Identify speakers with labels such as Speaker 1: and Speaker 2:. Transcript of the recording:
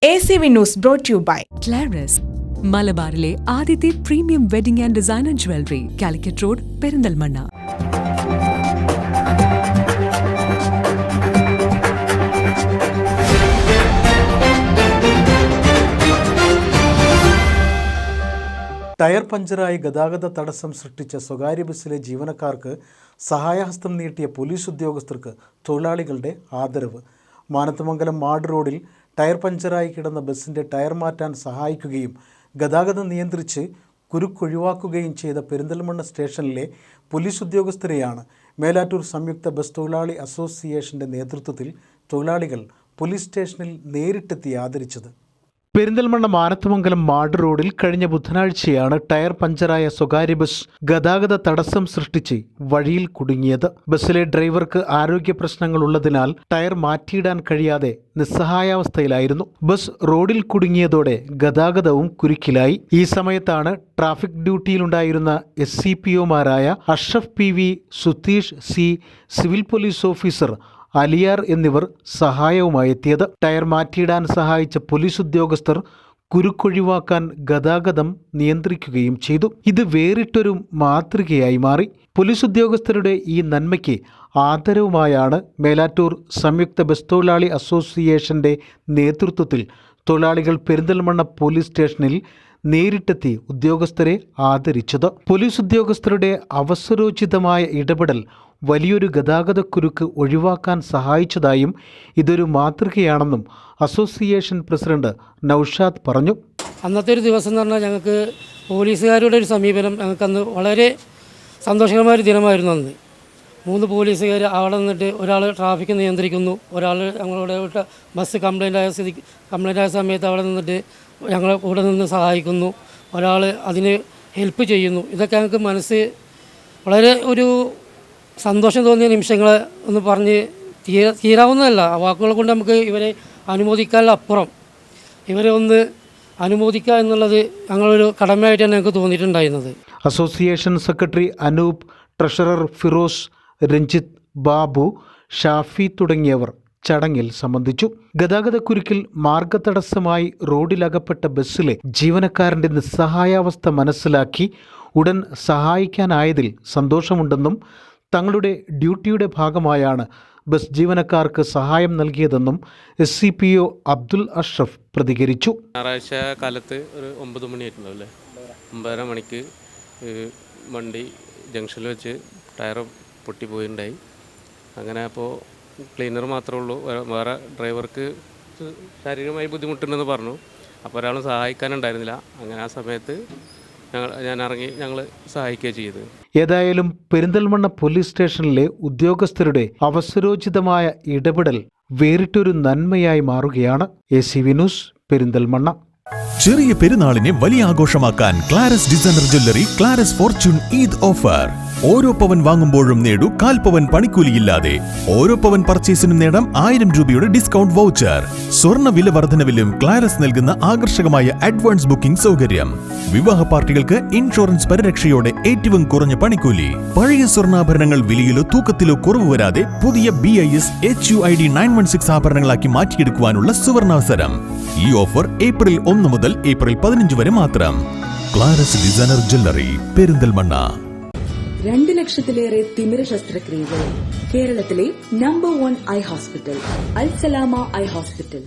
Speaker 1: ACV News brought to you by
Speaker 2: Claris, മലബാറിലെ ആദ്യത്തെ premium wedding and designer jewellery, Calicut road, Perinthalmanna.
Speaker 3: Tyre പഞ്ചറായി ഗതാഗത തടസ്സം സൃഷ്ടിച്ച സ്വകാര്യ ബസ്സിലെ ജീവനക്കാർക്ക് സഹായഹസ്തം നീട്ടിയ പോലീസ് ഉദ്യോഗസ്ഥർക്ക് തൊഴിലാളികളുടെ ആദരവ്. മാനത്തമംഗലം മാട് റോഡിൽ ടയർ പഞ്ചറായി കിടന്ന ബസ്സിൻ്റെ ടയർ മാറ്റാൻ സഹായിക്കുകയും ഗതാഗതം നിയന്ത്രിച്ച് കുരുക്കൊഴിവാക്കുകയും ചെയ്ത പെരിന്തൽമണ്ണ സ്റ്റേഷനിലെ പോലീസ് ഉദ്യോഗസ്ഥരെയാണ് മേലാറ്റൂർ സംയുക്ത ബസ് തൊഴിലാളി അസോസിയേഷൻ്റെ നേതൃത്വത്തിൽ തൊഴിലാളികൾ പോലീസ് സ്റ്റേഷനിൽ നേരിട്ടെത്തി ആദരിച്ചത്. പെരിന്തൽമണ്ണ മാനത്തമംഗലം മാട് റോഡിൽ കഴിഞ്ഞ ബുധനാഴ്ചയാണ് ടയർ പഞ്ചറായ സ്വകാര്യ ബസ് ഗതാഗത തടസ്സം സൃഷ്ടിച്ച് വഴിയിൽ കുടുങ്ങിയത്. ബസ്സിലെ ഡ്രൈവർക്ക് ആരോഗ്യ പ്രശ്നങ്ങൾ ഉള്ളതിനാൽ ടയർ മാറ്റിയിടാൻ കഴിയാതെ നിസ്സഹായാവസ്ഥയിലായിരുന്നു. ബസ് റോഡിൽ കുടുങ്ങിയതോടെ ഗതാഗതവും കുരുക്കിലായി. ഈ സമയത്താണ് ട്രാഫിക് ഡ്യൂട്ടിയിലുണ്ടായിരുന്ന SCPOമാരായ Ashraf PV, Sutheesh C, civil police officer Aliyar എന്നിവർ സഹായവുമായി എത്തിയത്. ടയർ മാറ്റിയിടാൻ സഹായിച്ച പോലീസ് ഉദ്യോഗസ്ഥർ കുരുക്കൊഴിവാക്കാൻ ഗതാഗതം നിയന്ത്രിക്കുകയും ചെയ്തു. ഇത് വേറിട്ടൊരു മാതൃകയായി മാറി. പോലീസ് ഉദ്യോഗസ്ഥരുടെ ഈ നന്മയ്ക്ക് ആദരവുമായാണ് മേലാറ്റൂർ സംയുക്ത ബസ് തൊഴിലാളി അസോസിയേഷൻ്റെ നേതൃത്വത്തിൽ തൊഴിലാളികൾ പെരിന്തൽമണ്ണ പോലീസ് സ്റ്റേഷനിൽ നേരിട്ടെത്തി ഉദ്യോഗസ്ഥരെ ആദരിച്ചത്. പോലീസ് ഉദ്യോഗസ്ഥരുടെ അവസരോചിതമായ ഇടപെടൽ വലിയൊരു ഗതാഗതക്കുരുക്ക് ഒഴിവാക്കാൻ സഹായിച്ചതായും ഇതൊരു മാതൃകയാണെന്നും അസോസിയേഷൻ പ്രസിഡന്റ് നൌഷാദ് പറഞ്ഞു.
Speaker 4: അന്നത്തെ ഒരു ദിവസം എന്ന് പറഞ്ഞാൽ ഞങ്ങൾക്ക് പോലീസുകാരുടെ ഒരു സമീപനം ഞങ്ങൾക്കന്ന് വളരെ സന്തോഷകരമായ ഒരു ദിനമായിരുന്നു. അന്ന് 3 പോലീസുകാർ അവിടെ നിന്നിട്ട് ഒരാൾ ട്രാഫിക് നിയന്ത്രിക്കുന്നു, ഒരാൾ ഞങ്ങളുടെ ബസ് കംപ്ലൈൻ്റ് ആയ സമയത്ത് അവിടെ നിന്നിട്ട് ഞങ്ങളെ കൂടെ നിന്ന് സഹായിക്കുന്നു, ഒരാൾ അതിന് ഹെൽപ്പ് ചെയ്യുന്നു. ഇതൊക്കെ ഞങ്ങൾക്ക് മനസ്സ് വളരെ ഒരു സന്തോഷം തോന്നിയ നിമിഷങ്ങളെ ഒന്ന് പറഞ്ഞ് തീരാവുന്നതല്ല. വാക്കുകളെ കൊണ്ട് നമുക്ക് ഇവരെ അനുമോദിക്കാനുള്ള അപ്പുറം ഇവരെ ഒന്ന് അനുമോദിക്കുക എന്നുള്ളത് ഞങ്ങളൊരു കടമയായിട്ടാണ് ഞങ്ങൾക്ക് തോന്നിയിട്ടുണ്ടായിരുന്നത്.
Speaker 3: Association secretary Anoop, treasurer Firoz, Ranjith, Babu, Shafi തുടങ്ങിയവർ ചടങ്ങിൽ സംബന്ധിച്ചു. ഗതാഗതക്കുരുക്കിൽ മാർഗതടസ്സമായി റോഡിലകപ്പെട്ട ബസ്സിലെ ജീവനക്കാരൻ്റെ നിസ്സഹായാവസ്ഥ മനസ്സിലാക്കി ഉടൻ സഹായിക്കാനായതിൽ സന്തോഷമുണ്ടെന്നും തങ്ങളുടെ ഡ്യൂട്ടിയുടെ ഭാഗമായാണ് ബസ് ജീവനക്കാർക്ക് സഹായം നൽകിയതെന്നും SCPO അബ്ദുൽ അഷ്റഫ് പ്രതികരിച്ചു.
Speaker 5: ഞായറാഴ്ച കാലത്ത് ഒരു 9 മണിയായിട്ടുണ്ടാവും അല്ലേ, 9:30 മണിക്ക് വണ്ടി ജംഗ്ഷനിൽ വെച്ച് ടയർ പൊട്ടിപ്പോയിട്ടുണ്ടായി. അങ്ങനെ അപ്പോൾ ക്ലീനർ മാത്രമേ ഉള്ളൂ, വേറെ ഡ്രൈവർക്ക് ശാരീരികമായി ബുദ്ധിമുട്ടുണ്ടെന്ന് പറഞ്ഞു. അപ്പോൾ ഒരാളും സഹായിക്കാനുണ്ടായിരുന്നില്ല. അങ്ങനെ ആ സമയത്ത് ഞാൻ ഇറങ്ങി ഞങ്ങൾ സഹായിക്കുകയാണ് ചെയ്തത്.
Speaker 3: ഏതായാലും പെരിന്തൽമണ്ണ പോലീസ് സ്റ്റേഷനിലെ ഉദ്യോഗസ്ഥരുടെ അവസരോചിതമായ ഇടപെടൽ വേറിട്ടൊരു നന്മയായി മാറുകയാണ്. ACV news, Perinthalmanna.
Speaker 6: ചെറിയ പെരുന്നാളിനെ വലിയ ആഘോഷമാക്കാൻ ക്ലാരസ് designer jewellery ക്ലാരസ് Fortune Eid offer. ഓരോ പവൻ വാങ്ങുമ്പോഴും നേടൂ 1/4 പവൻ പണിക്കൂലിയില്ലാതെ. ഓരോ പവൻ പർച്ചേസിനും നേടാം 1000 രൂപയുടെ ഡിസ്കൗണ്ട് വൗച്ചർ. സ്വർണ്ണ വില വർധനവിലും ക്ലാരസ് നൽകുന്ന ആകർഷകമായ അഡ്വാൻസ് ബുക്കിംഗ് സൗകര്യം. വിവാഹ പാർട്ടികൾക്ക് ഇൻഷുറൻസ് പരിരക്ഷയോടെ ഏറ്റവും കുറഞ്ഞ പണിക്കൂലി. പഴയ സ്വർണ്ണാഭരണങ്ങൾ വിലയിലോ തൂക്കത്തിലോ കുറവ് വരാതെ പുതിയ BIS HUID 916 ആഭരണങ്ങളാക്കി മാറ്റിയെടുക്കുവാനുള്ള സുവർണാവസരം. ഈ ഓഫർ ഏപ്രിൽ 1 മുതൽ ഏപ്രിൽ 15 വരെ മാത്രം. ക്ലാരസ് ഡിസൈനർ ജ്വല്ലറി, പെരിന്തൽമണ്ണ.
Speaker 7: 2 ലക്ഷത്തിലേറെ തിമിര ശസ്ത്രക്രിയകൾ. കേരളത്തിലെ നമ്പർ 1 ഐ ഹോസ്പിറ്റൽ, അൽ സലാമ ഐ ഹോസ്പിറ്റൽ.